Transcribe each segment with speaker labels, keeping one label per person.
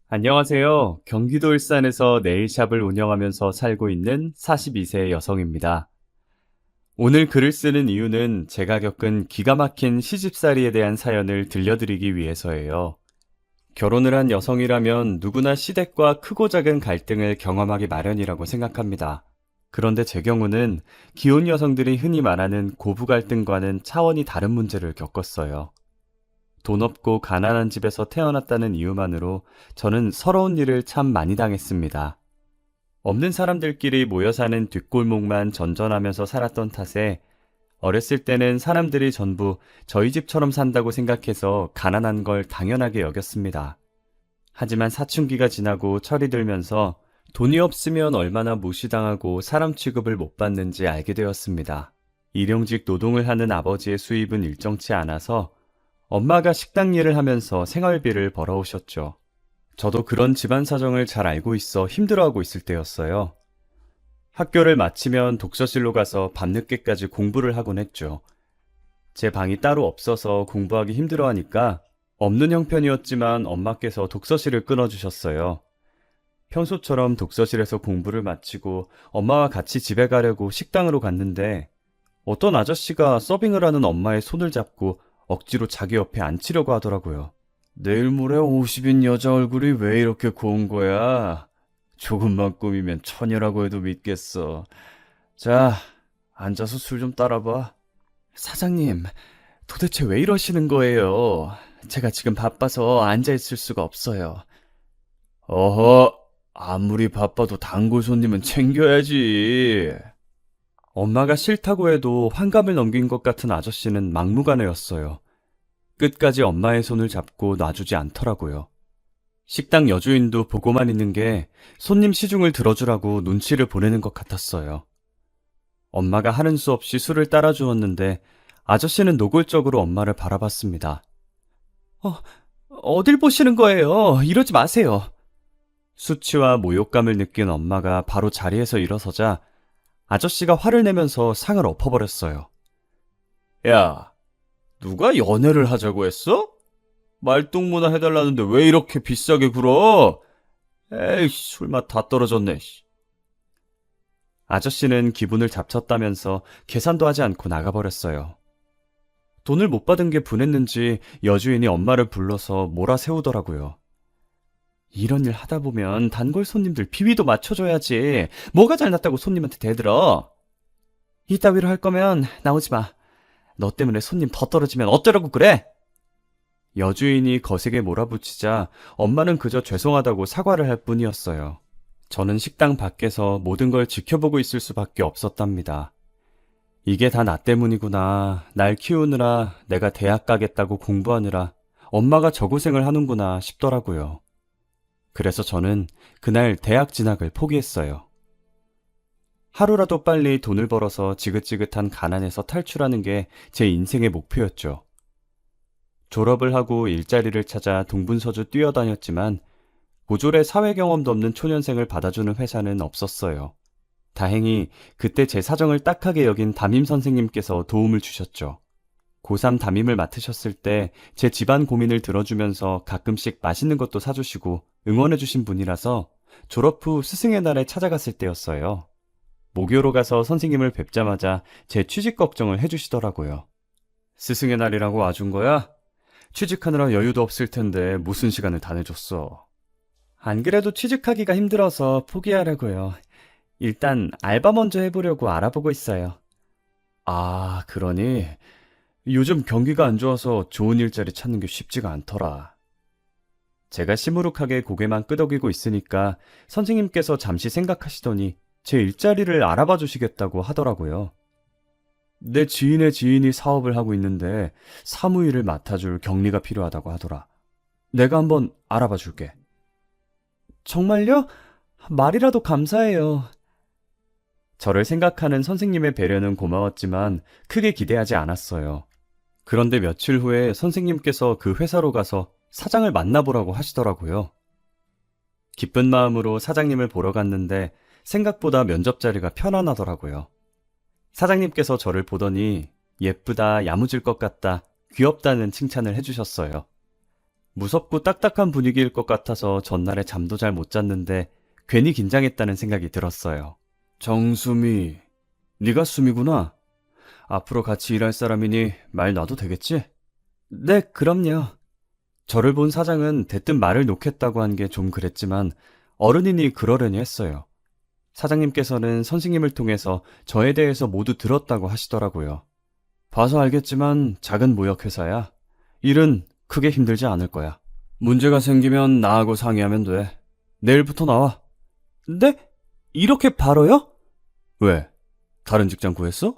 Speaker 1: 안녕하세요. 경기도 일산에서 네일샵을 운영하면서 살고 있는 42세 여성입니다. 오늘 글을 쓰는 이유는 제가 겪은 기가 막힌 시집살이에 대한 사연을 들려드리기 위해서예요. 결혼을 한 여성이라면 누구나 시댁과 크고 작은 갈등을 경험하기 마련이라고 생각합니다. 그런데 제 경우는 기혼 여성들이 흔히 말하는 고부 갈등과는 차원이 다른 문제를 겪었어요. 돈 없고 가난한 집에서 태어났다는 이유만으로 저는 서러운 일을 참 많이 당했습니다. 없는 사람들끼리 모여 사는 뒷골목만 전전하면서 살았던 탓에 어렸을 때는 사람들이 전부 저희 집처럼 산다고 생각해서 가난한 걸 당연하게 여겼습니다. 하지만 사춘기가 지나고 철이 들면서 돈이 없으면 얼마나 무시당하고 사람 취급을 못 받는지 알게 되었습니다. 일용직 노동을 하는 아버지의 수입은 일정치 않아서 엄마가 식당 일을 하면서 생활비를 벌어오셨죠. 저도 그런 집안 사정을 잘 알고 있어 힘들어하고 있을 때였어요. 학교를 마치면 독서실로 가서 밤늦게까지 공부를 하곤 했죠. 제 방이 따로 없어서 공부하기 힘들어하니까 없는 형편이었지만 엄마께서 독서실을 끊어주셨어요. 평소처럼 독서실에서 공부를 마치고 엄마와 같이 집에 가려고 식당으로 갔는데 어떤 아저씨가 서빙을 하는 엄마의 손을 잡고 억지로 자기 옆에 앉히려고 하더라고요. 내일 모레 50인 여자 얼굴이 왜 이렇게 고운 거야? 조금만 꾸미면 처녀라고 해도 믿겠어. 자, 앉아서 술 좀 따라봐. 사장님, 도대체 왜 이러시는 거예요? 제가 지금 바빠서 앉아있을 수가 없어요. 어허, 아무리 바빠도 단골 손님은 챙겨야지. 엄마가 싫다고 해도 환갑을 넘긴 것 같은 아저씨는 막무가내였어요. 끝까지 엄마의 손을 잡고 놔주지 않더라고요. 식당 여주인도 보고만 있는 게 손님 시중을 들어주라고 눈치를 보내는 것 같았어요. 엄마가 하는 수 없이 술을 따라주었는데 아저씨는 노골적으로 엄마를 바라봤습니다. 어, 어딜 보시는 거예요? 이러지 마세요. 수치와 모욕감을 느낀 엄마가 바로 자리에서 일어서자 아저씨가 화를 내면서 상을 엎어버렸어요. 야, 누가 연애를 하자고 했어? 말동무나 해달라는데 왜 이렇게 비싸게 굴어? 에이, 술맛 다 떨어졌네. 아저씨는 기분을 잡쳤다면서 계산도 하지 않고 나가버렸어요. 돈을 못 받은 게 분했는지 여주인이 엄마를 불러서 몰아세우더라고요. 이런 일 하다 보면 단골 손님들 비위도 맞춰줘야지. 뭐가 잘났다고 손님한테 대들어. 이따위로 할 거면 나오지 마. 너 때문에 손님 더 떨어지면 어쩌라고 그래? 여주인이 거세게 몰아붙이자 엄마는 그저 죄송하다고 사과를 할 뿐이었어요. 저는 식당 밖에서 모든 걸 지켜보고 있을 수밖에 없었답니다. 이게 다 나 때문이구나. 날 키우느라 내가 대학 가겠다고 공부하느라 엄마가 저 고생을 하는구나 싶더라고요. 그래서 저는 그날 대학 진학을 포기했어요. 하루라도 빨리 돈을 벌어서 지긋지긋한 가난에서 탈출하는 게 제 인생의 목표였죠. 졸업을 하고 일자리를 찾아 동분서주 뛰어다녔지만 고졸의 사회 경험도 없는 초년생을 받아주는 회사는 없었어요. 다행히 그때 제 사정을 딱하게 여긴 담임 선생님께서 도움을 주셨죠. 고3 담임을 맡으셨을 때 제 집안 고민을 들어주면서 가끔씩 맛있는 것도 사주시고 응원해주신 분이라서 졸업 후 스승의 날에 찾아갔을 때였어요. 모교로 가서 선생님을 뵙자마자 제 취직 걱정을 해주시더라고요. 스승의 날이라고 와준 거야? 취직하느라 여유도 없을 텐데 무슨 시간을 다 내줬어. 안 그래도 취직하기가 힘들어서 포기하려고요. 일단 알바 먼저 해보려고 알아보고 있어요. 아, 그러니 요즘 경기가 안 좋아서 좋은 일자리 찾는 게 쉽지가 않더라. 제가 시무룩하게 고개만 끄덕이고 있으니까 선생님께서 잠시 생각하시더니 제 일자리를 알아봐 주시겠다고 하더라고요. 내 지인의 지인이 사업을 하고 있는데 사무일을 맡아줄 경리가 필요하다고 하더라. 내가 한번 알아봐 줄게. 정말요? 말이라도 감사해요. 저를 생각하는 선생님의 배려는 고마웠지만 크게 기대하지 않았어요. 그런데 며칠 후에 선생님께서 그 회사로 가서 사장을 만나보라고 하시더라고요. 기쁜 마음으로 사장님을 보러 갔는데 생각보다 면접 자리가 편안하더라고요. 사장님께서 저를 보더니 예쁘다, 야무질 것 같다, 귀엽다는 칭찬을 해주셨어요. 무섭고 딱딱한 분위기일 것 같아서 전날에 잠도 잘 못 잤는데 괜히 긴장했다는 생각이 들었어요. 정수미, 네가 수미구나. 앞으로 같이 일할 사람이니 말 놔도 되겠지? 네, 그럼요. 저를 본 사장은 대뜸 말을 놓겠다고 한 게 좀 그랬지만 어른이니 그러려니 했어요. 사장님께서는 선생님을 통해서 저에 대해서 모두 들었다고 하시더라고요. 봐서 알겠지만 작은 무역회사야. 일은 크게 힘들지 않을 거야. 문제가 생기면 나하고 상의하면 돼. 내일부터 나와. 네? 이렇게 바로요? 왜? 다른 직장 구했어?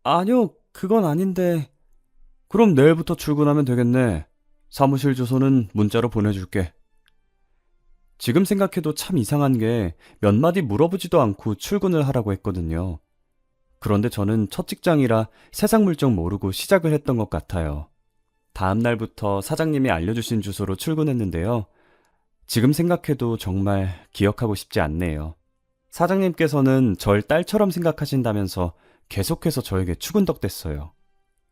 Speaker 1: 아니요, 그건 아닌데. 그럼 내일부터 출근하면 되겠네. 사무실 주소는 문자로 보내줄게. 지금 생각해도 참 이상한 게 몇 마디 물어보지도 않고 출근을 하라고 했거든요. 그런데 저는 첫 직장이라 세상 물정 모르고 시작을 했던 것 같아요. 다음 날부터 사장님이 알려주신 주소로 출근했는데요. 지금 생각해도 정말 기억하고 싶지 않네요. 사장님께서는 절 딸처럼 생각하신다면서 계속해서 저에게 추근덕댔어요.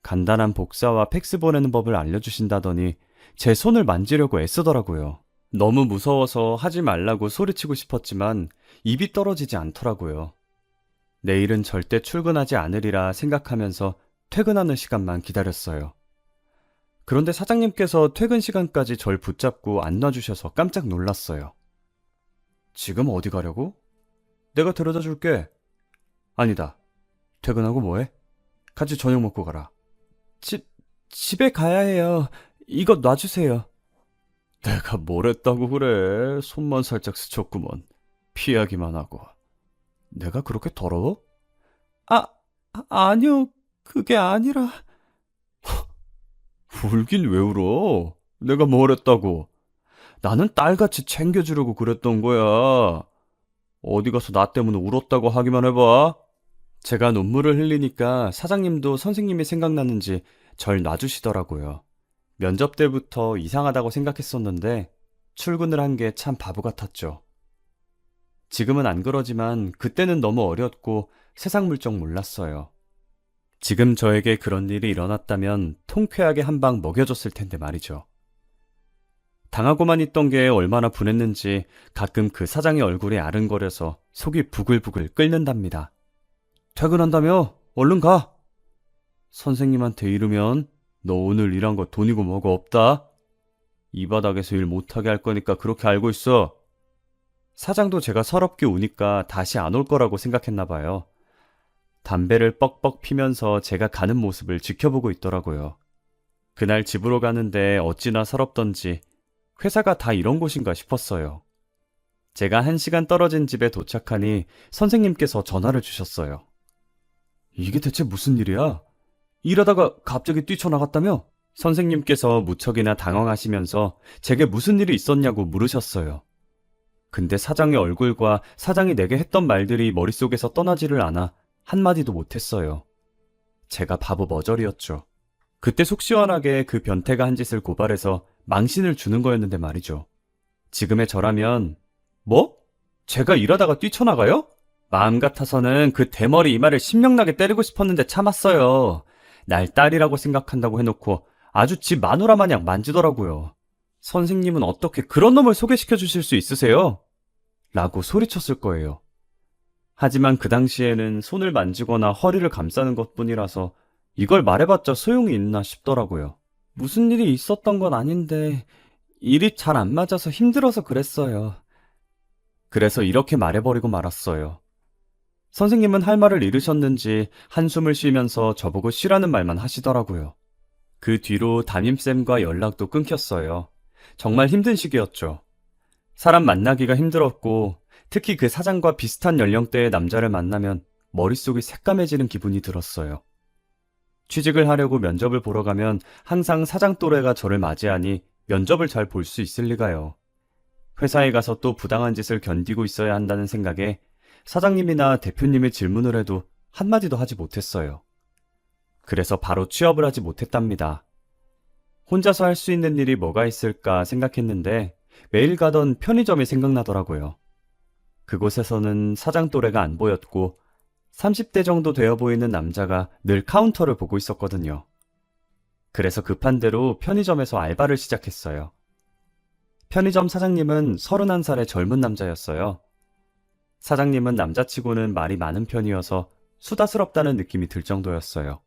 Speaker 1: 간단한 복사와 팩스 보내는 법을 알려주신다더니 제 손을 만지려고 애쓰더라고요. 너무 무서워서 하지 말라고 소리치고 싶었지만 입이 떨어지지 않더라고요. 내일은 절대 출근하지 않으리라 생각하면서 퇴근하는 시간만 기다렸어요. 그런데 사장님께서 퇴근 시간까지 절 붙잡고 안 놔주셔서 깜짝 놀랐어요. 지금 어디 가려고? 내가 데려다 줄게. 아니다. 퇴근하고 뭐해? 같이 저녁 먹고 가라. 집에 가야 해요. 이거 놔주세요. 내가 뭘 했다고 그래. 손만 살짝 스쳤구먼. 피하기만 하고. 내가 그렇게 더러워? 아니요. 그게 아니라. 울긴 왜 울어? 내가 뭘 했다고? 나는 딸같이 챙겨주려고 그랬던 거야. 어디 가서 나 때문에 울었다고 하기만 해봐. 제가 눈물을 흘리니까 사장님도 선생님이 생각나는지 절 놔주시더라고요. 면접 때부터 이상하다고 생각했었는데 출근을 한 게 참 바보 같았죠. 지금은 안 그러지만 그때는 너무 어렸고 세상 물정 몰랐어요. 지금 저에게 그런 일이 일어났다면 통쾌하게 한 방 먹여줬을 텐데 말이죠. 당하고만 있던 게 얼마나 분했는지 가끔 그 사장의 얼굴이 아른거려서 속이 부글부글 끓는답니다. 퇴근한다며? 얼른 가! 선생님한테 이르면 너 오늘 일한 거 돈이고 뭐고 없다. 이 바닥에서 일 못하게 할 거니까 그렇게 알고 있어. 사장도 제가 서럽게 우니까 다시 안 올 거라고 생각했나 봐요. 담배를 뻑뻑 피면서 제가 가는 모습을 지켜보고 있더라고요. 그날 집으로 가는데 어찌나 서럽던지 회사가 다 이런 곳인가 싶었어요. 제가 1시간 떨어진 집에 도착하니 선생님께서 전화를 주셨어요. 이게 대체 무슨 일이야? 일하다가 갑자기 뛰쳐나갔다며? 선생님께서 무척이나 당황하시면서 제게 무슨 일이 있었냐고 물으셨어요. 근데 사장의 얼굴과 사장이 내게 했던 말들이 머릿속에서 떠나지를 않아 한마디도 못했어요. 제가 바보 머저리였죠. 그때 속 시원하게 그 변태가 한 짓을 고발해서 망신을 주는 거였는데 말이죠. 지금의 저라면 뭐? 제가 일하다가 뛰쳐나가요? 마음 같아서는 그 대머리 이마를 신명나게 때리고 싶었는데 참았어요. 날 딸이라고 생각한다고 해놓고 아주 지 마누라 마냥 만지더라고요. 선생님은 어떻게 그런 놈을 소개시켜 주실 수 있으세요? 라고 소리쳤을 거예요. 하지만 그 당시에는 손을 만지거나 허리를 감싸는 것뿐이라서 이걸 말해봤자 소용이 있나 싶더라고요. 무슨 일이 있었던 건 아닌데 일이 잘 안 맞아서 힘들어서 그랬어요. 그래서 이렇게 말해버리고 말았어요. 선생님은 할 말을 잃으셨는지 한숨을 쉬면서 저보고 쉬라는 말만 하시더라고요. 그 뒤로 담임쌤과 연락도 끊겼어요. 정말 힘든 시기였죠. 사람 만나기가 힘들었고 특히 그 사장과 비슷한 연령대의 남자를 만나면 머릿속이 새까매지는 기분이 들었어요. 취직을 하려고 면접을 보러 가면 항상 사장 또래가 저를 맞이하니 면접을 잘 볼 수 있을 리가요. 회사에 가서 또 부당한 짓을 견디고 있어야 한다는 생각에 사장님이나 대표님의 질문을 해도 한마디도 하지 못했어요. 그래서 바로 취업을 하지 못했답니다. 혼자서 할 수 있는 일이 뭐가 있을까 생각했는데 매일 가던 편의점이 생각나더라고요. 그곳에서는 사장 또래가 안 보였고 30대 정도 되어 보이는 남자가 늘 카운터를 보고 있었거든요. 그래서 급한 대로 편의점에서 알바를 시작했어요. 편의점 사장님은 31살의 젊은 남자였어요. 사장님은 남자치고는 말이 많은 편이어서 수다스럽다는 느낌이 들 정도였어요.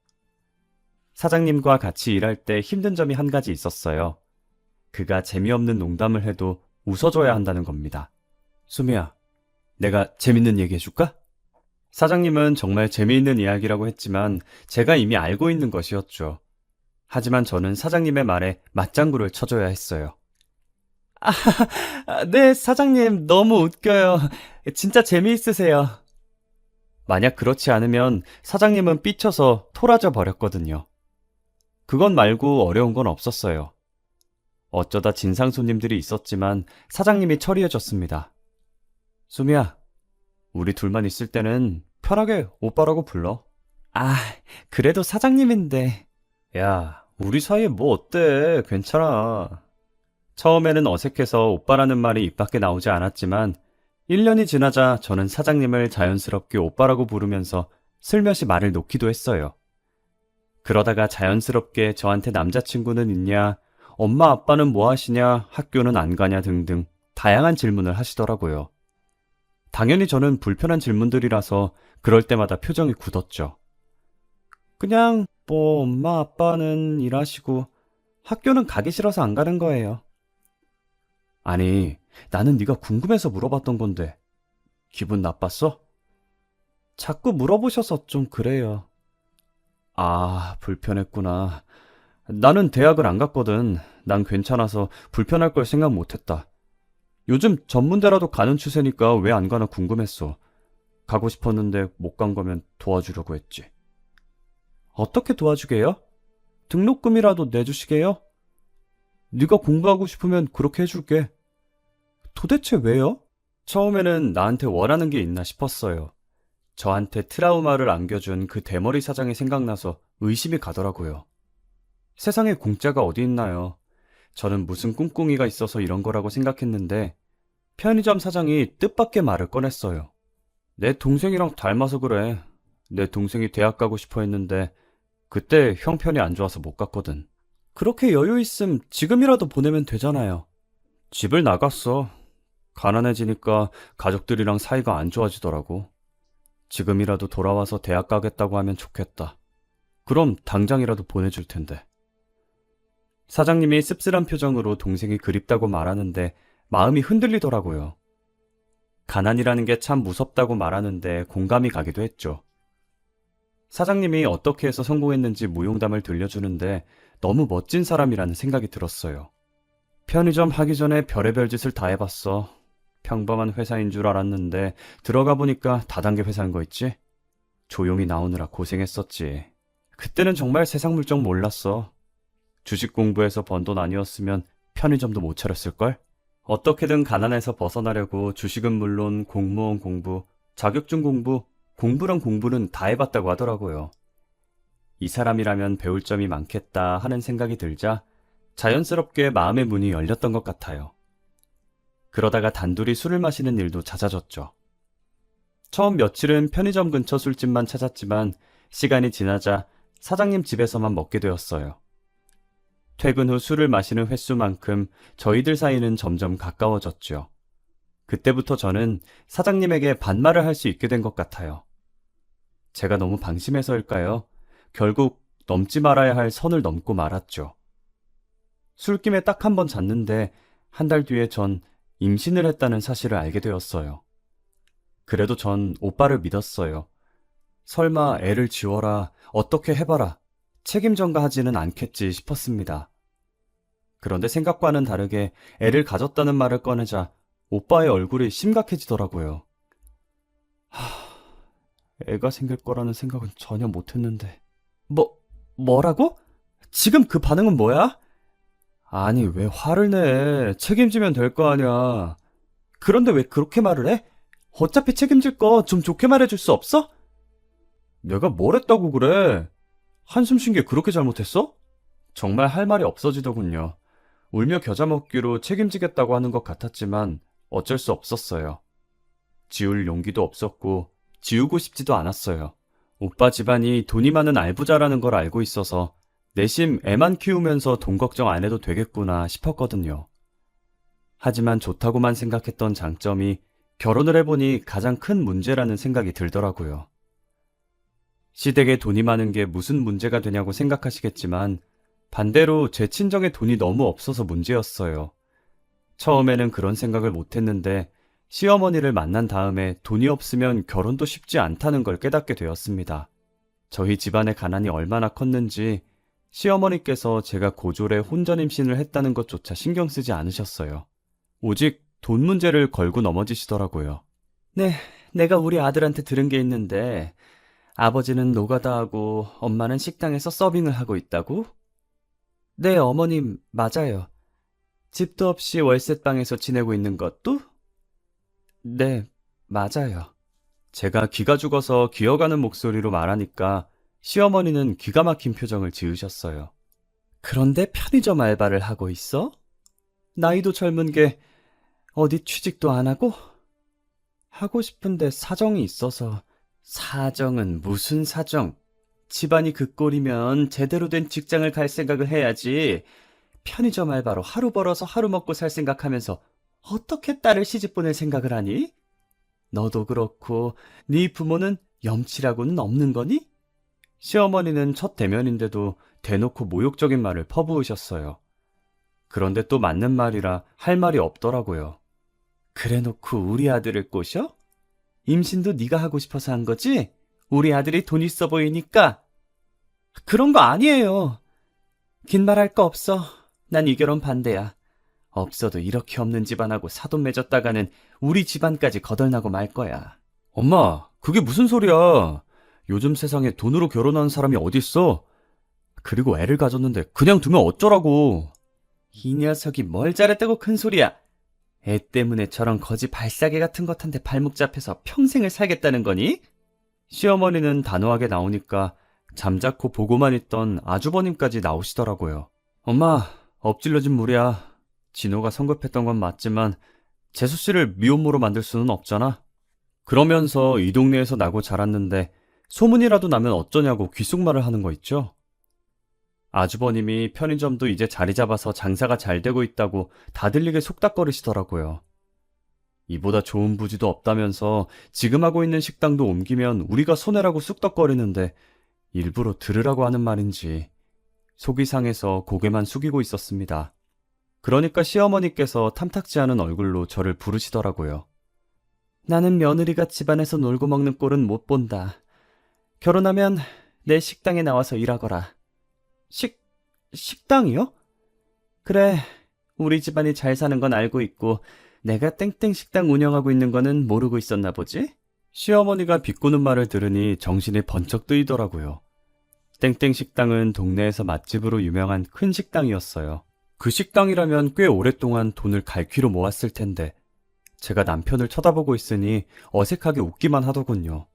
Speaker 1: 사장님과 같이 일할 때 힘든 점이 한 가지 있었어요. 그가 재미없는 농담을 해도 웃어줘야 한다는 겁니다. 수미야, 내가 재밌는 얘기 해줄까? 사장님은 정말 재미있는 이야기라고 했지만 제가 이미 알고 있는 것이었죠. 하지만 저는 사장님의 말에 맞장구를 쳐줘야 했어요. 네, 사장님, 너무 웃겨요. 진짜 재미있으세요. 만약 그렇지 않으면 사장님은 삐쳐서 토라져 버렸거든요. 그건 말고 어려운 건 없었어요. 어쩌다 진상 손님들이 있었지만 사장님이 처리해줬습니다. 수미야, 우리 둘만 있을 때는 편하게 오빠라고 불러. 아, 그래도 사장님인데. 야, 우리 사이에 뭐 어때? 괜찮아. 처음에는 어색해서 오빠라는 말이 입 밖에 나오지 않았지만 1년이 지나자 저는 사장님을 자연스럽게 오빠라고 부르면서 슬며시 말을 놓기도 했어요. 그러다가 자연스럽게 저한테 남자친구는 있냐, 엄마 아빠는 뭐 하시냐, 학교는 안 가냐 등등 다양한 질문을 하시더라고요. 당연히 저는 불편한 질문들이라서 그럴 때마다 표정이 굳었죠. 그냥 뭐 엄마 아빠는 일하시고 학교는 가기 싫어서 안 가는 거예요. 아니, 나는 네가 궁금해서 물어봤던 건데 기분 나빴어? 자꾸 물어보셔서 좀 그래요. 아, 불편했구나. 나는 대학을 안 갔거든. 난 괜찮아서 불편할 걸 생각 못했다. 요즘 전문대라도 가는 추세니까 왜 안 가나 궁금했어. 가고 싶었는데 못 간 거면 도와주려고 했지. 어떻게 도와주게요? 등록금이라도 내주시게요? 네가 공부하고 싶으면 그렇게 해줄게. 도대체 왜요? 처음에는 나한테 원하는 게 있나 싶었어요. 저한테 트라우마를 안겨준 그 대머리 사장이 생각나서 의심이 가더라고요. 세상에 공짜가 어디 있나요? 저는 무슨 꿍꿍이가 있어서 이런 거라고 생각했는데 편의점 사장이 뜻밖의 말을 꺼냈어요. 내 동생이랑 닮아서 그래. 내 동생이 대학 가고 싶어 했는데 그때 형편이 안 좋아서 못 갔거든. 그렇게 여유 있음 지금이라도 보내면 되잖아요. 집을 나갔어. 가난해지니까 가족들이랑 사이가 안 좋아지더라고. 지금이라도 돌아와서 대학 가겠다고 하면 좋겠다. 그럼 당장이라도 보내줄 텐데. 사장님이 씁쓸한 표정으로 동생이 그립다고 말하는데 마음이 흔들리더라고요. 가난이라는 게 참 무섭다고 말하는데 공감이 가기도 했죠. 사장님이 어떻게 해서 성공했는지 무용담을 들려주는데 너무 멋진 사람이라는 생각이 들었어요. 편의점 하기 전에 별의별 짓을 다 해봤어. 평범한 회사인 줄 알았는데 들어가 보니까 다단계 회사인 거 있지? 조용히 나오느라 고생했었지. 그때는 정말 세상 물정 몰랐어. 주식 공부해서 번 돈 아니었으면 편의점도 못 차렸을걸? 어떻게든 가난에서 벗어나려고 주식은 물론 공무원 공부, 자격증 공부, 공부랑 공부는 다 해봤다고 하더라고요. 이 사람이라면 배울 점이 많겠다 하는 생각이 들자 자연스럽게 마음의 문이 열렸던 것 같아요. 그러다가 단둘이 술을 마시는 일도 잦아졌죠. 처음 며칠은 편의점 근처 술집만 찾았지만 시간이 지나자 사장님 집에서만 먹게 되었어요. 퇴근 후 술을 마시는 횟수만큼 저희들 사이는 점점 가까워졌죠. 그때부터 저는 사장님에게 반말을 할 수 있게 된 것 같아요. 제가 너무 방심해서일까요? 결국 넘지 말아야 할 선을 넘고 말았죠. 술김에 딱 한 번 잤는데 한 달 뒤에 전 임신을 했다는 사실을 알게 되었어요. 그래도 전 오빠를 믿었어요. 설마 애를 지워라, 어떻게 해봐라, 책임 전가하지는 않겠지 싶었습니다. 그런데 생각과는 다르게 애를 가졌다는 말을 꺼내자 오빠의 얼굴이 심각해지더라고요. 애가 생길 거라는 생각은 전혀 못했는데. 뭐라고? 지금 그 반응은 뭐야? 아니, 왜 화를 내? 책임지면 될 거 아니야. 그런데 왜 그렇게 말을 해? 어차피 책임질 거 좀 좋게 말해줄 수 없어? 내가 뭘 했다고 그래? 한숨 쉰 게 그렇게 잘못했어? 정말 할 말이 없어지더군요. 울며 겨자 먹기로 책임지겠다고 하는 것 같았지만 어쩔 수 없었어요. 지울 용기도 없었고 지우고 싶지도 않았어요. 오빠 집안이 돈이 많은 알부자라는 걸 알고 있어서 내심 애만 키우면서 돈 걱정 안 해도 되겠구나 싶었거든요. 하지만 좋다고만 생각했던 장점이 결혼을 해보니 가장 큰 문제라는 생각이 들더라고요. 시댁에 돈이 많은 게 무슨 문제가 되냐고 생각하시겠지만 반대로 제 친정에 돈이 너무 없어서 문제였어요. 처음에는 그런 생각을 못했는데 시어머니를 만난 다음에 돈이 없으면 결혼도 쉽지 않다는 걸 깨닫게 되었습니다. 저희 집안의 가난이 얼마나 컸는지 시어머니께서 제가 고졸에 혼전 임신을 했다는 것조차 신경 쓰지 않으셨어요. 오직 돈 문제를 걸고 넘어지시더라고요. 네, 내가 우리 아들한테 들은 게 있는데 아버지는 노가다하고 엄마는 식당에서 서빙을 하고 있다고? 네, 어머님, 맞아요. 집도 없이 월세방에서 지내고 있는 것도? 네, 맞아요. 제가 기가 죽어서 기어가는 목소리로 말하니까 시어머니는 기가 막힌 표정을 지으셨어요. 그런데 편의점 알바를 하고 있어? 나이도 젊은 게 어디 취직도 안 하고? 하고 싶은데 사정이 있어서. 사정은 무슨 사정? 집안이 그 꼴이면 제대로 된 직장을 갈 생각을 해야지. 편의점 알바로 하루 벌어서 하루 먹고 살 생각하면서 어떻게 딸을 시집 보낼 생각을 하니? 너도 그렇고 네 부모는 염치라고는 없는 거니? 시어머니는 첫 대면인데도 대놓고 모욕적인 말을 퍼부으셨어요. 그런데 또 맞는 말이라 할 말이 없더라고요. 그래놓고 우리 아들을 꼬셔? 임신도 네가 하고 싶어서 한 거지? 우리 아들이 돈 있어 보이니까? 그런 거 아니에요. 긴 말 할 거 없어. 난 이 결혼 반대야. 없어도 이렇게 없는 집안하고 사돈 맺었다가는 우리 집안까지 거덜나고 말 거야. 엄마, 그게 무슨 소리야? 요즘 세상에 돈으로 결혼하는 사람이 어딨어? 그리고 애를 가졌는데 그냥 두면 어쩌라고. 이 녀석이 뭘 잘했다고 큰 소리야. 애 때문에 저런 거지 발사계 같은 것한테 발목 잡혀서 평생을 살겠다는 거니? 시어머니는 단호하게 나오니까 잠자코 보고만 있던 아주버님까지 나오시더라고요. 엄마, 엎질러진 물이야. 진호가 성급했던 건 맞지만 재수 씨를 미혼모로 만들 수는 없잖아. 그러면서 이 동네에서 나고 자랐는데 소문이라도 나면 어쩌냐고 귓속말을 하는 거 있죠. 아주버님이 편의점도 이제 자리 잡아서 장사가 잘 되고 있다고 다 들리게 속닥거리시더라고요. 이보다 좋은 부지도 없다면서 지금 하고 있는 식당도 옮기면 우리가 손해라고 쑥덕거리는데 일부러 들으라고 하는 말인지 속이 상해서 고개만 숙이고 있었습니다. 그러니까 시어머니께서 탐탁지 않은 얼굴로 저를 부르시더라고요. 나는 며느리가 집안에서 놀고 먹는 꼴은 못 본다. 결혼하면 내 식당에 나와서 일하거라. 식당이요? 그래, 우리 집안이 잘 사는 건 알고 있고 내가 땡땡 식당 운영하고 있는 거는 모르고 있었나 보지? 시어머니가 비꼬는 말을 들으니 정신이 번쩍 뜨이더라고요. 땡땡 식당은 동네에서 맛집으로 유명한 큰 식당이었어요. 그 식당이라면 꽤 오랫동안 돈을 갈퀴로 모았을 텐데 제가 남편을 쳐다보고 있으니 어색하게 웃기만 하더군요.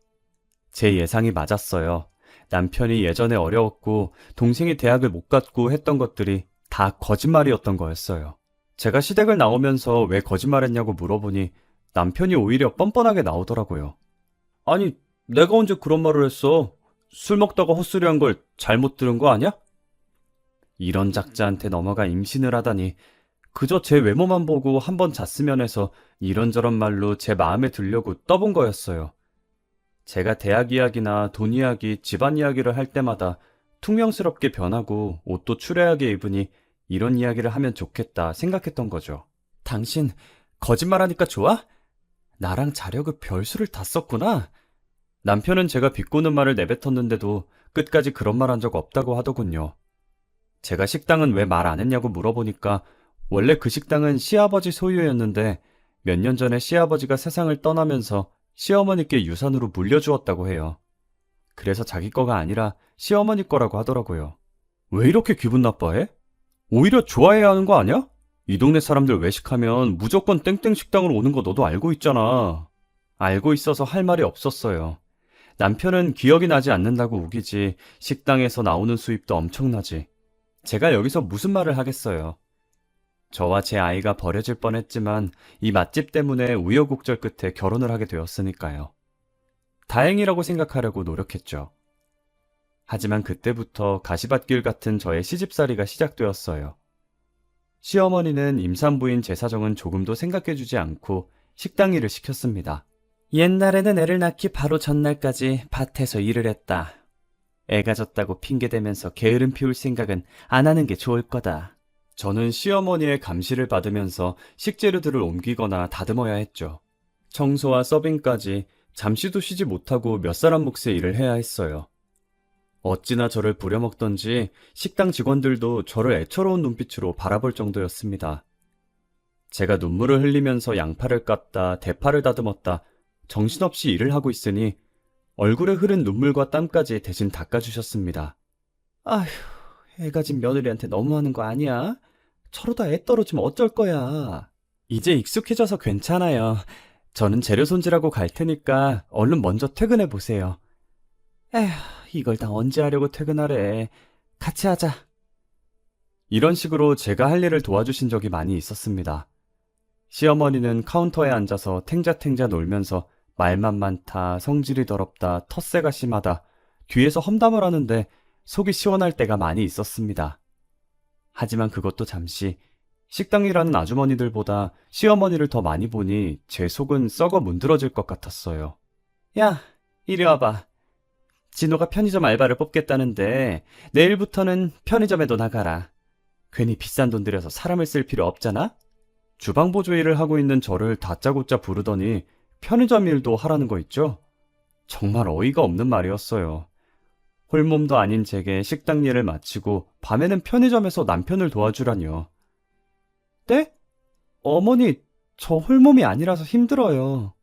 Speaker 1: 제 예상이 맞았어요. 남편이 예전에 어려웠고 동생이 대학을 못 갔고 했던 것들이 다 거짓말이었던 거였어요. 제가 시댁을 나오면서 왜 거짓말했냐고 물어보니 남편이 오히려 뻔뻔하게 나오더라고요. 아니, 내가 언제 그런 말을 했어? 술 먹다가 헛소리한 걸 잘못 들은 거 아니야? 이런 작자한테 넘어가 임신을 하다니 그저 제 외모만 보고 한번 잤으면 해서 이런저런 말로 제 마음에 들려고 떠본 거였어요. 제가 대학 이야기나 돈 이야기, 집안 이야기를 할 때마다 퉁명스럽게 변하고 옷도 추레하게 입으니 이런 이야기를 하면 좋겠다 생각했던 거죠. 당신 거짓말하니까 좋아? 나랑 자려고 별수를 다 썼구나. 남편은 제가 비꼬는 말을 내뱉었는데도 끝까지 그런 말 한 적 없다고 하더군요. 제가 식당은 왜 말 안 했냐고 물어보니까 원래 그 식당은 시아버지 소유였는데 몇 년 전에 시아버지가 세상을 떠나면서 시어머니께 유산으로 물려주었다고 해요. 그래서 자기 거가 아니라 시어머니 거라고 하더라고요. 왜 이렇게 기분 나빠해? 오히려 좋아해야 하는 거 아니야? 이 동네 사람들 외식하면 무조건 땡땡 식당으로 오는 거 너도 알고 있잖아. 알고 있어서 할 말이 없었어요. 남편은 기억이 나지 않는다고 우기지 식당에서 나오는 수입도 엄청나지. 제가 여기서 무슨 말을 하겠어요. 저와 제 아이가 버려질 뻔했지만 이 맛집 때문에 우여곡절 끝에 결혼을 하게 되었으니까요. 다행이라고 생각하려고 노력했죠. 하지만 그때부터 가시밭길 같은 저의 시집살이가 시작되었어요. 시어머니는 임산부인 제 사정은 조금도 생각해주지 않고 식당 일을 시켰습니다. 옛날에는 애를 낳기 바로 전날까지 밭에서 일을 했다. 애가 졌다고 핑계대면서 게으름 피울 생각은 안 하는 게 좋을 거다. 저는 시어머니의 감시를 받으면서 식재료들을 옮기거나 다듬어야 했죠. 청소와 서빙까지 잠시도 쉬지 못하고 몇 사람 몫의 일을 해야 했어요. 어찌나 저를 부려먹던지 식당 직원들도 저를 애처로운 눈빛으로 바라볼 정도였습니다. 제가 눈물을 흘리면서 양파를 깠다, 대파를 다듬었다, 정신없이 일을 하고 있으니 얼굴에 흐른 눈물과 땀까지 대신 닦아주셨습니다. 아휴, 애가 진 며느리한테 너무하는 거 아니야? 저러다 애 떨어지면 어쩔 거야. 이제 익숙해져서 괜찮아요. 저는 재료 손질하고 갈 테니까 얼른 먼저 퇴근해 보세요. 에휴, 이걸 다 언제 하려고 퇴근하래. 같이 하자. 이런 식으로 제가 할 일을 도와주신 적이 많이 있었습니다. 시어머니는 카운터에 앉아서 탱자탱자 놀면서 말만 많다, 성질이 더럽다, 텃세가 심하다, 뒤에서 험담을 하는데 속이 시원할 때가 많이 있었습니다. 하지만 그것도 잠시, 식당 일하는 아주머니들보다 시어머니를 더 많이 보니 제 속은 썩어 문드러질 것 같았어요. 야, 이리 와봐. 진호가 편의점 알바를 뽑겠다는데 내일부터는 편의점에도 나가라. 괜히 비싼 돈 들여서 사람을 쓸 필요 없잖아? 주방 보조 일을 하고 있는 저를 다짜고짜 부르더니 편의점 일도 하라는 거 있죠? 정말 어이가 없는 말이었어요. 홀몸도 아닌 제게 식당 일을 마치고 밤에는 편의점에서 남편을 도와주라뇨. 네? 어머니, 저 홀몸이 아니라서 힘들어요.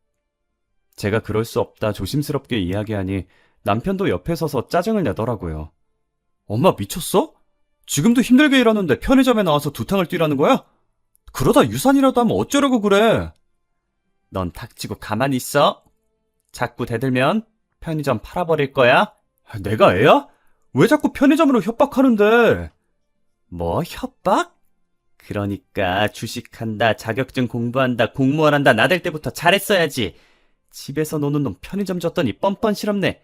Speaker 1: 제가 그럴 수 없다 조심스럽게 이야기하니 남편도 옆에 서서 짜증을 내더라고요. 엄마 미쳤어? 지금도 힘들게 일하는데 편의점에 나와서 두탕을 뛰라는 거야? 그러다 유산이라도 하면 어쩌려고 그래? 넌 닥치고 가만히 있어. 자꾸 대들면 편의점 팔아버릴 거야. 내가 애야? 왜 자꾸 편의점으로 협박하는데? 뭐 협박? 그러니까 주식한다, 자격증 공부한다, 공무원 한다 나댈 때부터 잘했어야지. 집에서 노는 놈 편의점 줬더니 뻔뻔 실없네.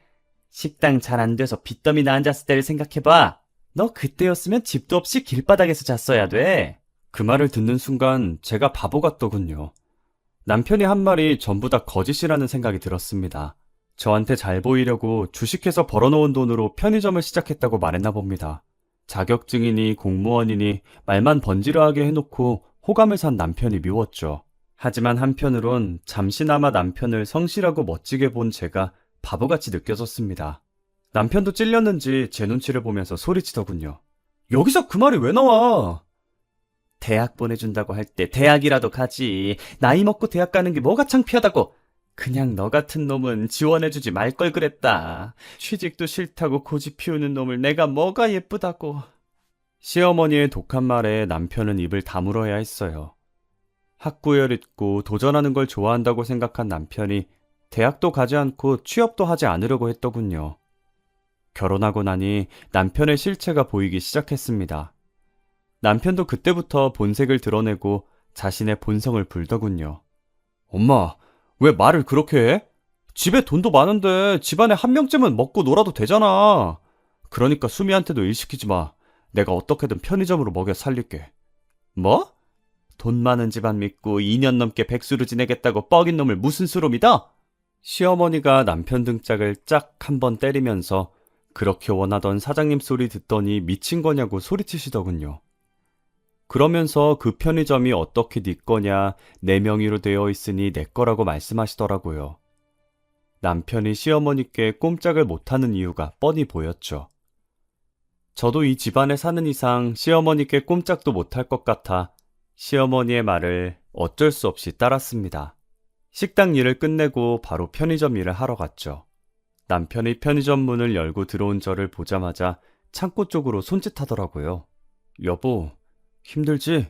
Speaker 1: 식당 잘 안 돼서 빚더미 나 앉았을 때를 생각해봐. 너 그때였으면 집도 없이 길바닥에서 잤어야 돼. 그 말을 듣는 순간 제가 바보 같더군요. 남편이 한 말이 전부 다 거짓이라는 생각이 들었습니다. 저한테 잘 보이려고 주식해서 벌어놓은 돈으로 편의점을 시작했다고 말했나 봅니다. 자격증이니 공무원이니 말만 번지르하게 해놓고 호감을 산 남편이 미웠죠. 하지만 한편으론 잠시나마 남편을 성실하고 멋지게 본 제가 바보같이 느껴졌습니다. 남편도 찔렸는지 제 눈치를 보면서 소리치더군요. 여기서 그 말이 왜 나와? 대학 보내준다고 할 때 대학이라도 가지. 나이 먹고 대학 가는 게 뭐가 창피하다고. 그냥 너 같은 놈은 지원해주지 말 걸 그랬다. 취직도 싫다고 고집 피우는 놈을 내가 뭐가 예쁘다고. 시어머니의 독한 말에 남편은 입을 다물어야 했어요. 학구열 있고 도전하는 걸 좋아한다고 생각한 남편이 대학도 가지 않고 취업도 하지 않으려고 했더군요. 결혼하고 나니 남편의 실체가 보이기 시작했습니다. 남편도 그때부터 본색을 드러내고 자신의 본성을 불더군요. 엄마, 왜 말을 그렇게 해? 집에 돈도 많은데 집안에 한 명쯤은 먹고 놀아도 되잖아. 그러니까 수미한테도 일 시키지 마. 내가 어떻게든 편의점으로 먹여 살릴게. 뭐? 돈 많은 집안 믿고 2년 넘게 백수로 지내겠다고 뻐긴 놈을 무슨 수로 믿어? 시어머니가 남편 등짝을 짝 한 번 때리면서 그렇게 원하던 사장님 소리 듣더니 미친 거냐고 소리치시더군요. 그러면서 그 편의점이 어떻게 네 거냐, 내 명의로 되어 있으니 내 거라고 말씀하시더라고요. 남편이 시어머니께 꼼짝을 못하는 이유가 뻔히 보였죠. 저도 이 집안에 사는 이상 시어머니께 꼼짝도 못할 것 같아 시어머니의 말을 어쩔 수 없이 따랐습니다. 식당 일을 끝내고 바로 편의점 일을 하러 갔죠. 남편이 편의점 문을 열고 들어온 저를 보자마자 창고 쪽으로 손짓하더라고요. 여보, 힘들지?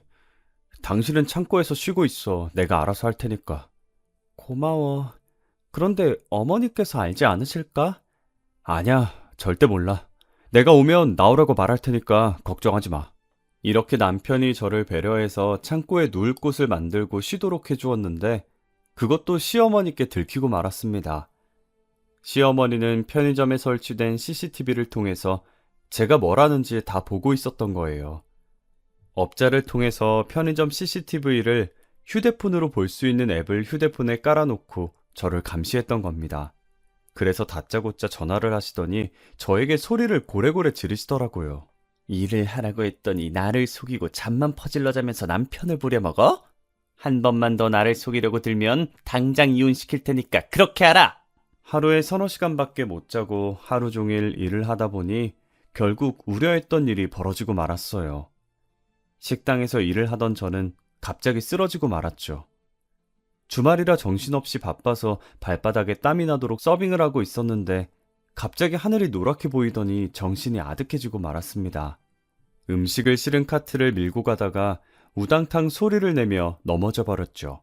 Speaker 1: 당신은 창고에서 쉬고 있어. 내가 알아서 할 테니까. 고마워. 그런데 어머니께서 알지 않으실까? 아냐, 절대 몰라. 내가 오면 나오라고 말할 테니까 걱정하지 마. 이렇게 남편이 저를 배려해서 창고에 누울 곳을 만들고 쉬도록 해주었는데 그것도 시어머니께 들키고 말았습니다. 시어머니는 편의점에 설치된 CCTV를 통해서 제가 뭘 하는지 다 보고 있었던 거예요. 업자를 통해서 편의점 CCTV를 휴대폰으로 볼 수 있는 앱을 휴대폰에 깔아놓고 저를 감시했던 겁니다. 그래서 다짜고짜 전화를 하시더니 저에게 소리를 고래고래 지르시더라고요. 일을 하라고 했더니 나를 속이고 잠만 퍼질러 자면서 남편을 부려먹어? 한 번만 더 나를 속이려고 들면 당장 이혼시킬 테니까 그렇게 하라! 하루에 서너 시간밖에 못 자고 하루 종일 일을 하다 보니 결국 우려했던 일이 벌어지고 말았어요. 식당에서 일을 하던 저는 갑자기 쓰러지고 말았죠. 주말이라 정신없이 바빠서 발바닥에 땀이 나도록 서빙을 하고 있었는데 갑자기 하늘이 노랗게 보이더니 정신이 아득해지고 말았습니다. 음식을 실은 카트를 밀고 가다가 우당탕 소리를 내며 넘어져 버렸죠.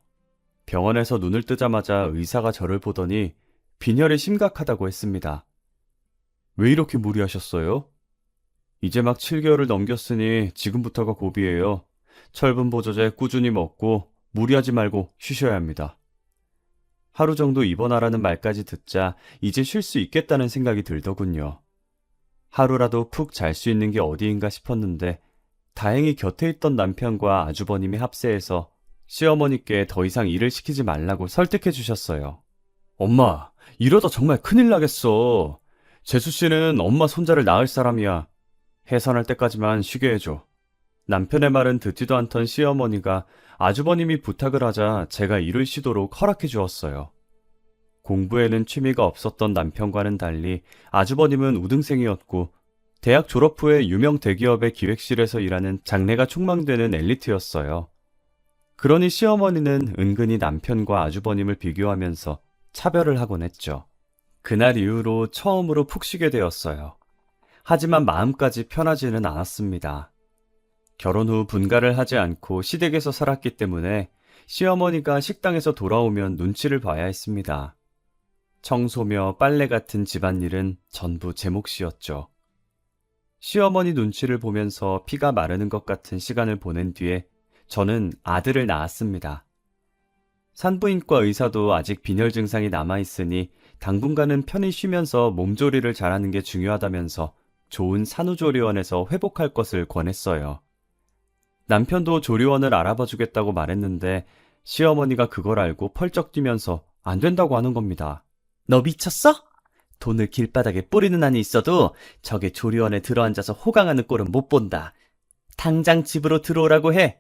Speaker 1: 병원에서 눈을 뜨자마자 의사가 저를 보더니 빈혈이 심각하다고 했습니다. 왜 이렇게 무리하셨어요? 이제 막 7개월을 넘겼으니 지금부터가 고비예요. 철분 보조제 꾸준히 먹고 무리하지 말고 쉬셔야 합니다. 하루 정도 입원하라는 말까지 듣자 이제 쉴 수 있겠다는 생각이 들더군요. 하루라도 푹 잘 수 있는 게 어디인가 싶었는데 다행히 곁에 있던 남편과 아주버님이 합세해서 시어머니께 더 이상 일을 시키지 말라고 설득해 주셨어요. 엄마, 이러다 정말 큰일 나겠어. 재수 씨는 엄마 손자를 낳을 사람이야. 해산할 때까지만 쉬게 해줘. 남편의 말은 듣지도 않던 시어머니가 아주버님이 부탁을 하자 제가 일을 쉬도록 허락해 주었어요. 공부에는 취미가 없었던 남편과는 달리 아주버님은 우등생이었고 대학 졸업 후에 유명 대기업의 기획실에서 일하는 장래가 촉망되는 엘리트였어요. 그러니 시어머니는 은근히 남편과 아주버님을 비교하면서 차별을 하곤 했죠. 그날 이후로 처음으로 푹 쉬게 되었어요. 하지만 마음까지 편하지는 않았습니다. 결혼 후 분가를 하지 않고 시댁에서 살았기 때문에 시어머니가 식당에서 돌아오면 눈치를 봐야 했습니다. 청소며 빨래 같은 집안일은 전부 제 몫이었죠. 시어머니 눈치를 보면서 피가 마르는 것 같은 시간을 보낸 뒤에 저는 아들을 낳았습니다. 산부인과 의사도 아직 빈혈 증상이 남아있으니 당분간은 편히 쉬면서 몸조리를 잘하는 게 중요하다면서 좋은 산후조리원에서 회복할 것을 권했어요. 남편도 조리원을 알아봐 주겠다고 말했는데 시어머니가 그걸 알고 펄쩍 뛰면서 안 된다고 하는 겁니다. 너 미쳤어? 돈을 길바닥에 뿌리는 한이 있어도 저게 조리원에 들어앉아서 호강하는 꼴은 못 본다. 당장 집으로 들어오라고 해.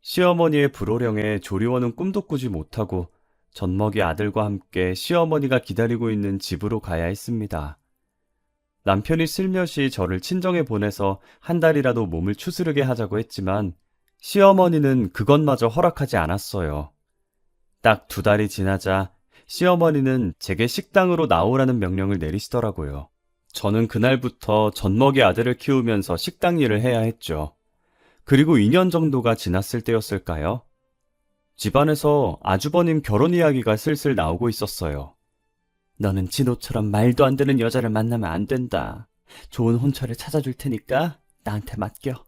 Speaker 1: 시어머니의 불호령에 조리원은 꿈도 꾸지 못하고 젖먹이 아들과 함께 시어머니가 기다리고 있는 집으로 가야 했습니다. 남편이 슬며시 저를 친정에 보내서 한 달이라도 몸을 추스르게 하자고 했지만 시어머니는 그것마저 허락하지 않았어요. 딱 2달이 지나자 시어머니는 제게 식당으로 나오라는 명령을 내리시더라고요. 저는 그날부터 젖먹이 아들을 키우면서 식당 일을 해야 했죠. 그리고 2년 정도가 지났을 때였을까요? 집안에서 아주버님 결혼 이야기가 슬슬 나오고 있었어요. 너는 진호처럼 말도 안 되는 여자를 만나면 안 된다. 좋은 혼처를 찾아줄 테니까 나한테 맡겨.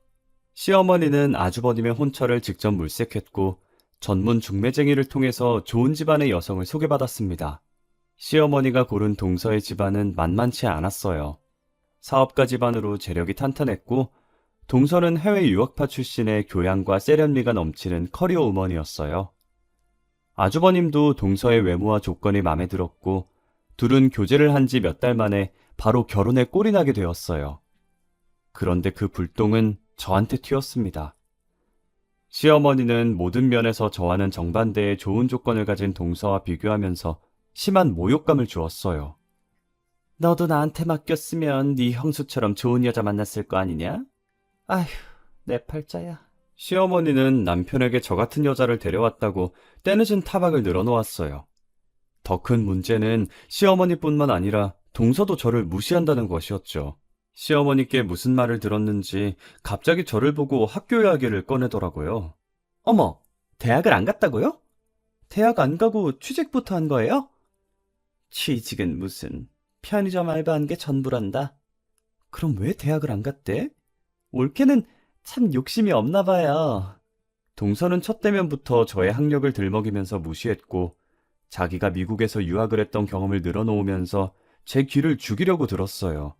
Speaker 1: 시어머니는 아주버님의 혼처를 직접 물색했고 전문 중매쟁이를 통해서 좋은 집안의 여성을 소개받았습니다. 시어머니가 고른 동서의 집안은 만만치 않았어요. 사업가 집안으로 재력이 탄탄했고 동서는 해외 유학파 출신의 교양과 세련미가 넘치는 커리어 우먼이었어요. 아주버님도 동서의 외모와 조건이 마음에 들었고 둘은 교제를 한 지 몇 달 만에 바로 결혼에 꼴이 나게 되었어요. 그런데 그 불똥은 저한테 튀었습니다. 시어머니는 모든 면에서 저와는 정반대의 좋은 조건을 가진 동서와 비교하면서 심한 모욕감을 주었어요. 너도 나한테 맡겼으면 네 형수처럼 좋은 여자 만났을 거 아니냐? 아휴, 내 팔자야. 시어머니는 남편에게 저 같은 여자를 데려왔다고 때늦은 타박을 늘어놓았어요. 더 큰 문제는 시어머니뿐만 아니라 동서도 저를 무시한다는 것이었죠. 시어머니께 무슨 말을 들었는지 갑자기 저를 보고 학교 이야기를 꺼내더라고요. 어머, 대학을 안 갔다고요? 대학 안 가고 취직부터 한 거예요? 취직은 무슨, 편의점 알바한 게 전부란다. 그럼 왜 대학을 안 갔대? 올케는 참 욕심이 없나 봐요. 동서는 첫 대면부터 저의 학력을 들먹이면서 무시했고 자기가 미국에서 유학을 했던 경험을 늘어놓으면서 제 귀를 죽이려고 들었어요.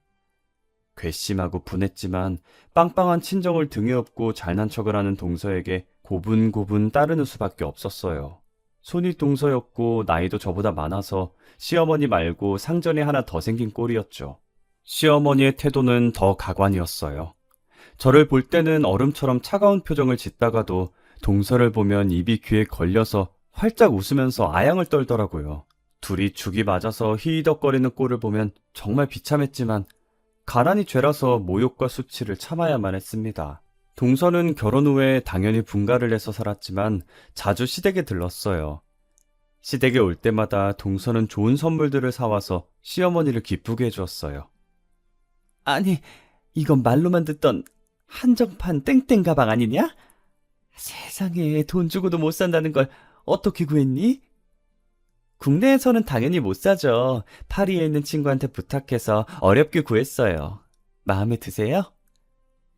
Speaker 1: 괘씸하고 분했지만 빵빵한 친정을 등에 업고 잘난 척을 하는 동서에게 고분고분 따르는 수밖에 없었어요. 손이 동서였고 나이도 저보다 많아서 시어머니 말고 상전이 하나 더 생긴 꼴이었죠. 시어머니의 태도는 더 가관이었어요. 저를 볼 때는 얼음처럼 차가운 표정을 짓다가도 동서를 보면 입이 귀에 걸려서 활짝 웃으면서 아양을 떨더라고요. 둘이 죽이 맞아서 히히덕거리는 꼴을 보면 정말 비참했지만 가난이 죄라서 모욕과 수치를 참아야만 했습니다. 동서는 결혼 후에 당연히 분가를 해서 살았지만 자주 시댁에 들렀어요. 시댁에 올 때마다 동서는 좋은 선물들을 사와서 시어머니를 기쁘게 해주었어요. 아니, 이건 말로만 듣던 한정판 땡땡 가방 아니냐? 세상에 돈 주고도 못 산다는 걸 어떻게 구했니? 국내에서는 당연히 못 사죠. 파리에 있는 친구한테 부탁해서 어렵게 구했어요. 마음에 드세요?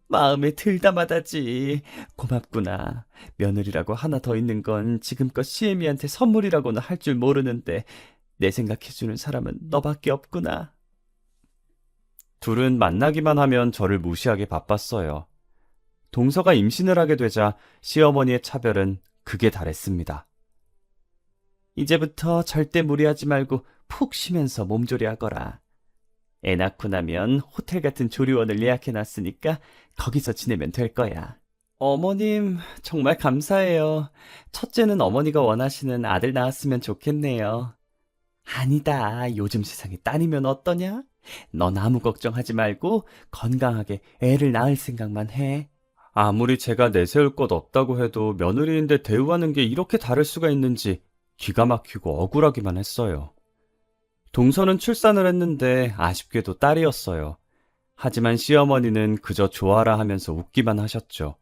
Speaker 1: 마음에 들다마다지. 고맙구나. 며느리라고 하나 더 있는 건 지금껏 시애미한테 선물이라고는 할 줄 모르는데 내 생각해주는 사람은 너밖에 없구나. 둘은 만나기만 하면 저를 무시하게 바빴어요. 동서가 임신을 하게 되자 시어머니의 차별은 극에 달했습니다. 이제부터 절대 무리하지 말고 푹 쉬면서 몸조리하거라. 애 낳고 나면 호텔 같은 조리원을 예약해놨으니까 거기서 지내면 될 거야. 어머님, 정말 감사해요. 첫째는 어머니가 원하시는 아들 낳았으면 좋겠네요. 아니다. 요즘 세상에 딸이면 어떠냐? 넌 아무 걱정하지 말고 건강하게 애를 낳을 생각만 해. 아무리 제가 내세울 것 없다고 해도 며느리인데 대우하는 게 이렇게 다를 수가 있는지 기가 막히고 억울하기만 했어요. 동서는 출산을 했는데 아쉽게도 딸이었어요. 하지만 시어머니는 그저 좋아라 하면서 웃기만 하셨죠.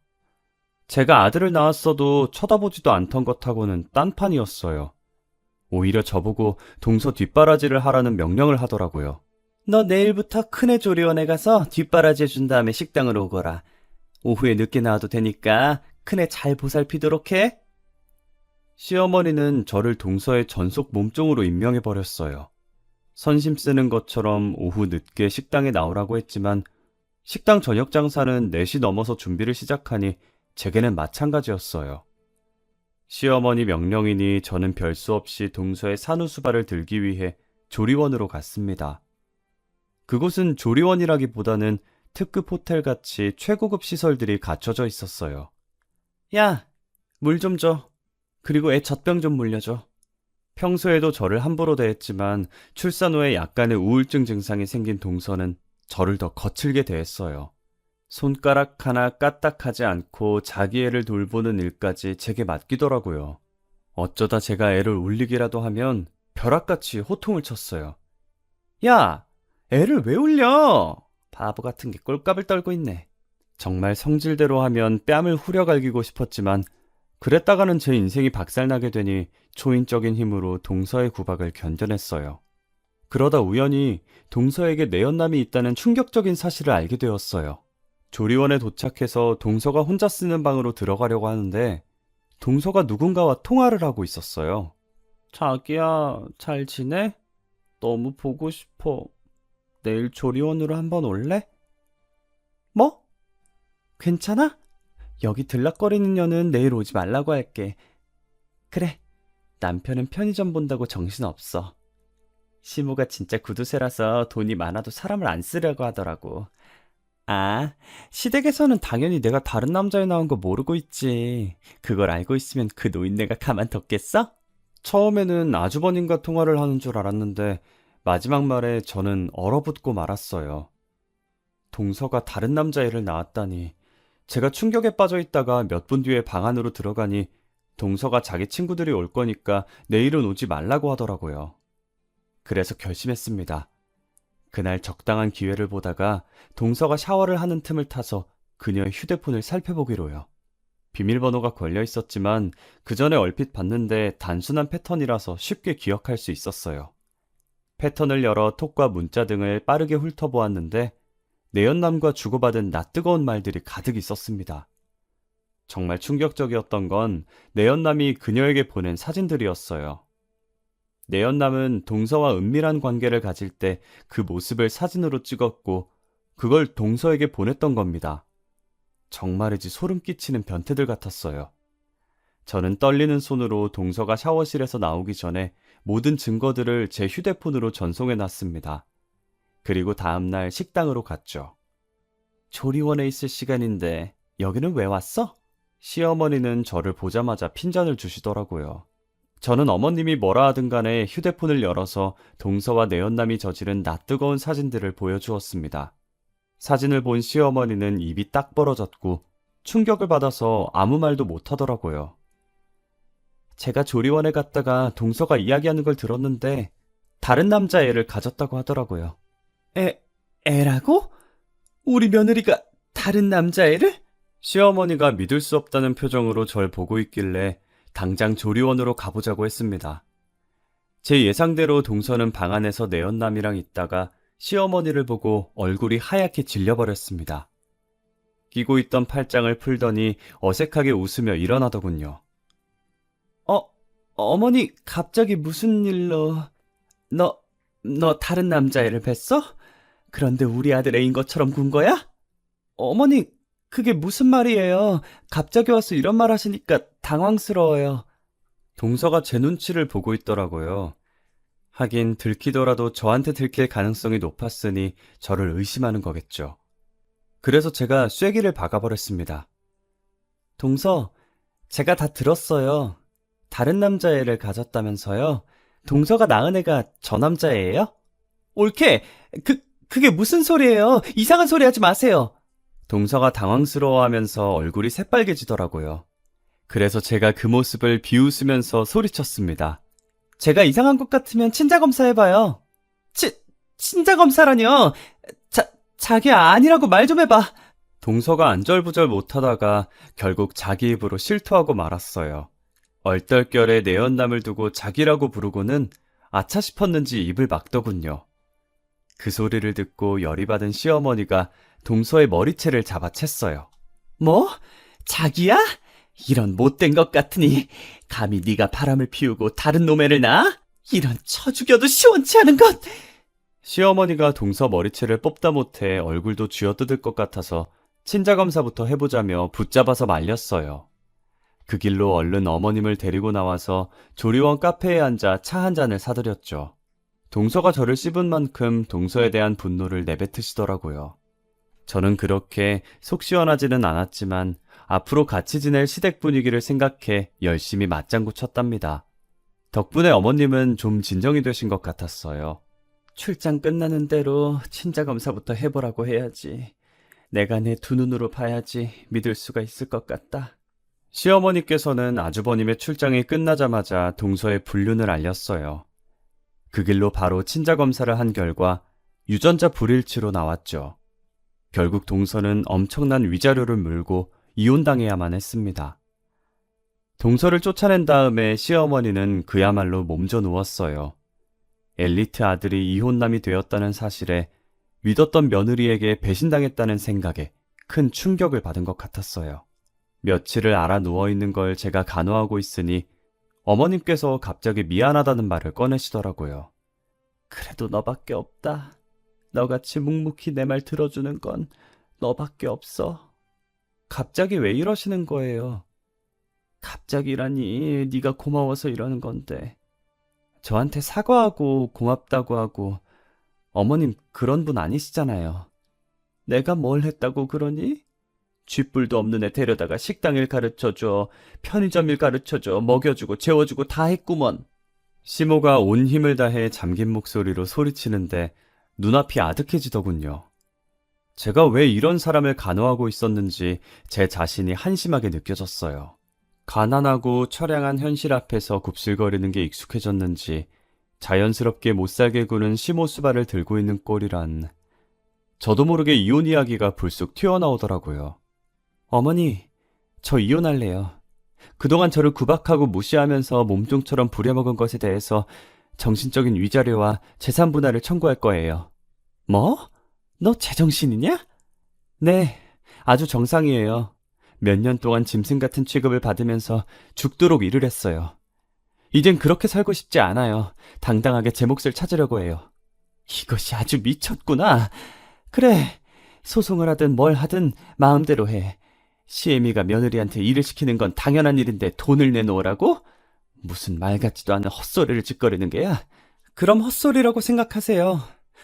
Speaker 1: 제가 아들을 낳았어도 쳐다보지도 않던 것하고는 딴판이었어요. 오히려 저보고 동서 뒷바라지를 하라는 명령을 하더라고요. 너 내일부터 큰애 조리원에 가서 뒷바라지 해준 다음에 식당으로 오거라. 오후에 늦게 나와도 되니까 큰애 잘 보살피도록 해. 시어머니는 저를 동서의 전속 몸종으로 임명해버렸어요. 선심 쓰는 것처럼 오후 늦게 식당에 나오라고 했지만 식당 저녁 장사는 4시 넘어서 준비를 시작하니 제게는 마찬가지였어요. 시어머니 명령이니 저는 별수 없이 동서의 산후수발을 들기 위해 조리원으로 갔습니다. 그곳은 조리원이라기보다는 특급 호텔같이 최고급 시설들이 갖춰져 있었어요. 야, 물 좀 줘. 그리고 애 젖병 좀 물려줘. 평소에도 저를 함부로 대했지만 출산 후에 약간의 우울증 증상이 생긴 동서는 저를 더 거칠게 대했어요. 손가락 하나 까딱하지 않고 자기 애를 돌보는 일까지 제게 맡기더라고요. 어쩌다 제가 애를 울리기라도 하면 벼락같이 호통을 쳤어요. 야, 애를 왜 울려? 바보 같은 게 꼴값을 떨고 있네. 정말 성질대로 하면 뺨을 후려갈기고 싶었지만 그랬다가는 제 인생이 박살나게 되니 초인적인 힘으로 동서의 구박을 견뎌냈어요. 그러다 우연히 동서에게 내연남이 있다는 충격적인 사실을 알게 되었어요. 조리원에 도착해서 동서가 혼자 쓰는 방으로 들어가려고 하는데 동서가 누군가와 통화를 하고 있었어요. 자기야, 잘 지내? 너무 보고 싶어. 내일 조리원으로 한번 올래? 뭐? 괜찮아? 여기 들락거리는 년은 내일 오지 말라고 할게. 그래, 남편은 편의점 본다고 정신없어. 시모가 진짜 구두쇠라서 돈이 많아도 사람을 안 쓰려고 하더라고. 아, 시댁에서는 당연히 내가 다른 남자에 나온 거 모르고 있지. 그걸 알고 있으면 그 노인네가 가만뒀겠어? 처음에는 아주버님과 통화를 하는 줄 알았는데 마지막 말에 저는 얼어붙고 말았어요. 동서가 다른 남자애를 낳았다니. 제가 충격에 빠져 있다가 몇 분 뒤에 방 안으로 들어가니 동서가 자기 친구들이 올 거니까 내일은 오지 말라고 하더라고요. 그래서 결심했습니다. 그날 적당한 기회를 보다가 동서가 샤워를 하는 틈을 타서 그녀의 휴대폰을 살펴보기로요. 비밀번호가 걸려 있었지만 그 전에 얼핏 봤는데 단순한 패턴이라서 쉽게 기억할 수 있었어요. 패턴을 열어 톡과 문자 등을 빠르게 훑어보았는데 내연남과 주고받은 낯뜨거운 말들이 가득 있었습니다. 정말 충격적이었던 건 내연남이 그녀에게 보낸 사진들이었어요. 내연남은 동서와 은밀한 관계를 가질 때 그 모습을 사진으로 찍었고 그걸 동서에게 보냈던 겁니다. 정말이지 소름 끼치는 변태들 같았어요. 저는 떨리는 손으로 동서가 샤워실에서 나오기 전에 모든 증거들을 제 휴대폰으로 전송해 놨습니다. 그리고 다음날 식당으로 갔죠. 조리원에 있을 시간인데 여기는 왜 왔어? 시어머니는 저를 보자마자 핀잔을 주시더라고요. 저는 어머님이 뭐라 하든 간에 휴대폰을 열어서 동서와 내연남이 저지른 낯뜨거운 사진들을 보여주었습니다. 사진을 본 시어머니는 입이 딱 벌어졌고 충격을 받아서 아무 말도 못하더라고요. 제가 조리원에 갔다가 동서가 이야기하는 걸 들었는데 다른 남자애를 가졌다고 하더라고요. 애라고? 우리 며느리가 다른 남자애를? 시어머니가 믿을 수 없다는 표정으로 절 보고 있길래 당장 조리원으로 가보자고 했습니다. 제 예상대로 동서는 방 안에서 내연남이랑 있다가 시어머니를 보고 얼굴이 하얗게 질려버렸습니다. 끼고 있던 팔짱을 풀더니 어색하게 웃으며 일어나더군요. 어머니 갑자기 무슨 일로... 너 다른 남자애를 뵀어? 그런데 우리 아들 애인 것처럼 군 거야? 어머니 그게 무슨 말이에요? 갑자기 와서 이런 말 하시니까 당황스러워요. 동서가 제 눈치를 보고 있더라고요. 하긴 들키더라도 저한테 들킬 가능성이 높았으니 저를 의심하는 거겠죠. 그래서 제가 쐐기를 박아버렸습니다. 동서, 제가 다 들었어요. 다른 남자애를 가졌다면서요? 동서가 낳은 애가 저 남자애예요? 옳게! 그게 무슨 소리예요? 이상한 소리 하지 마세요. 동서가 당황스러워하면서 얼굴이 새빨개지더라고요. 그래서 제가 그 모습을 비웃으면서 소리쳤습니다. 제가 이상한 것 같으면 친자검사 해봐요. 친자검사라뇨? 자기야 아니라고 말 좀 해봐. 동서가 안절부절 못하다가 결국 자기 입으로 실토하고 말았어요. 얼떨결에 내연남을 두고 자기라고 부르고는 아차 싶었는지 입을 막더군요. 그 소리를 듣고 열이 받은 시어머니가 동서의 머리채를 잡아챘어요. 뭐? 자기야? 이런 못된 것 같으니 감히 네가 바람을 피우고 다른 놈애를 낳아? 이런 쳐 죽여도 시원치 않은 것! 시어머니가 동서 머리채를 뽑다 못해 얼굴도 쥐어뜯을 것 같아서 친자검사부터 해보자며 붙잡아서 말렸어요. 그 길로 얼른 어머님을 데리고 나와서 조리원 카페에 앉아 차 한 잔을 사드렸죠. 동서가 저를 씹은 만큼 동서에 대한 분노를 내뱉으시더라고요. 저는 그렇게 속 시원하지는 않았지만 앞으로 같이 지낼 시댁 분위기를 생각해 열심히 맞장구 쳤답니다. 덕분에 어머님은 좀 진정이 되신 것 같았어요. 출장 끝나는 대로 친자검사부터 해보라고 해야지. 내가 내 두 눈으로 봐야지 믿을 수가 있을 것 같다. 시어머니께서는 아주버님의 출장이 끝나자마자 동서의 불륜을 알렸어요. 그 길로 바로 친자검사를 한 결과 유전자 불일치로 나왔죠. 결국 동서는 엄청난 위자료를 물고 이혼당해야만 했습니다. 동서를 쫓아낸 다음에 시어머니는 그야말로 몸져 누웠어요. 엘리트 아들이 이혼남이 되었다는 사실에 믿었던 며느리에게 배신당했다는 생각에 큰 충격을 받은 것 같았어요. 며칠을 알아 누워있는 걸 제가 간호하고 있으니 어머님께서 갑자기 미안하다는 말을 꺼내시더라고요. 그래도 너밖에 없다. 너같이 묵묵히 내 말 들어주는 건 너밖에 없어. 갑자기 왜 이러시는 거예요? 갑자기라니 네가 고마워서 이러는 건데. 저한테 사과하고 고맙다고 하고 어머님 그런 분 아니시잖아요. 내가 뭘 했다고 그러니? 쥐뿔도 없는 애 데려다가 식당일 가르쳐줘, 편의점일 가르쳐줘, 먹여주고 재워주고 다 했구먼. 시모가 온 힘을 다해 잠긴 목소리로 소리치는데 눈앞이 아득해지더군요. 제가 왜 이런 사람을 간호하고 있었는지 제 자신이 한심하게 느껴졌어요. 가난하고 처량한 현실 앞에서 굽실거리는 게 익숙해졌는지 자연스럽게 못살게 구는 시모 수발을 들고 있는 꼴이란. 저도 모르게 이혼 이야기가 불쑥 튀어나오더라고요. 어머니, 저 이혼할래요. 그동안 저를 구박하고 무시하면서 몸종처럼 부려먹은 것에 대해서 정신적인 위자료와 재산 분할을 청구할 거예요. 뭐? 너 제정신이냐? 네, 아주 정상이에요. 몇 년 동안 짐승 같은 취급을 받으면서 죽도록 일을 했어요. 이젠 그렇게 살고 싶지 않아요. 당당하게 제 몫을 찾으려고 해요. 이것이 아주 미쳤구나. 그래, 소송을 하든 뭘 하든 마음대로 해. 시애미가 며느리한테 일을 시키는 건 당연한 일인데 돈을 내놓으라고? 무슨 말 같지도 않은 헛소리를 짓거리는 게야? 그럼 헛소리라고 생각하세요.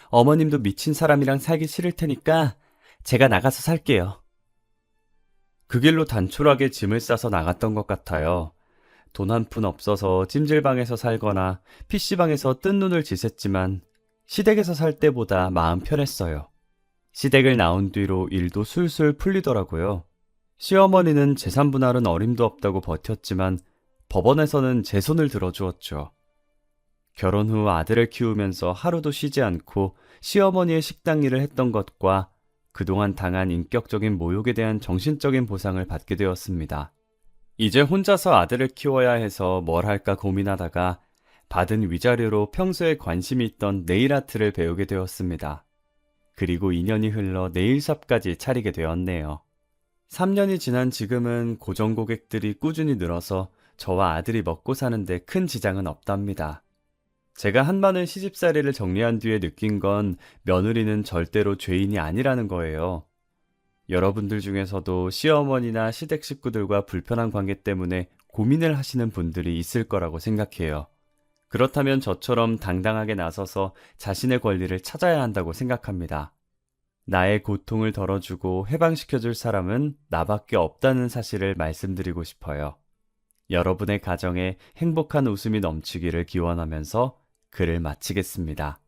Speaker 1: 어머님도 미친 사람이랑 살기 싫을 테니까 제가 나가서 살게요. 그 길로 단촐하게 짐을 싸서 나갔던 것 같아요. 돈 한 푼 없어서 찜질방에서 살거나 PC방에서 뜬 눈을 지샜지만 시댁에서 살 때보다 마음 편했어요. 시댁을 나온 뒤로 일도 술술 풀리더라고요. 시어머니는 재산 분할은 어림도 없다고 버텼지만 법원에서는 제 손을 들어주었죠. 결혼 후 아들을 키우면서 하루도 쉬지 않고 시어머니의 식당 일을 했던 것과 그동안 당한 인격적인 모욕에 대한 정신적인 보상을 받게 되었습니다. 이제 혼자서 아들을 키워야 해서 뭘 할까 고민하다가 받은 위자료로 평소에 관심이 있던 네일 아트를 배우게 되었습니다. 그리고 2년이 흘러 네일샵까지 차리게 되었네요. 3년이 지난 지금은 고정 고객들이 꾸준히 늘어서 저와 아들이 먹고 사는데 큰 지장은 없답니다. 제가 한많은 시집살이를 정리한 뒤에 느낀 건 며느리는 절대로 죄인이 아니라는 거예요. 여러분들 중에서도 시어머니나 시댁 식구들과 불편한 관계 때문에 고민을 하시는 분들이 있을 거라고 생각해요. 그렇다면 저처럼 당당하게 나서서 자신의 권리를 찾아야 한다고 생각합니다. 나의 고통을 덜어주고 해방시켜줄 사람은 나밖에 없다는 사실을 말씀드리고 싶어요. 여러분의 가정에 행복한 웃음이 넘치기를 기원하면서 글을 마치겠습니다.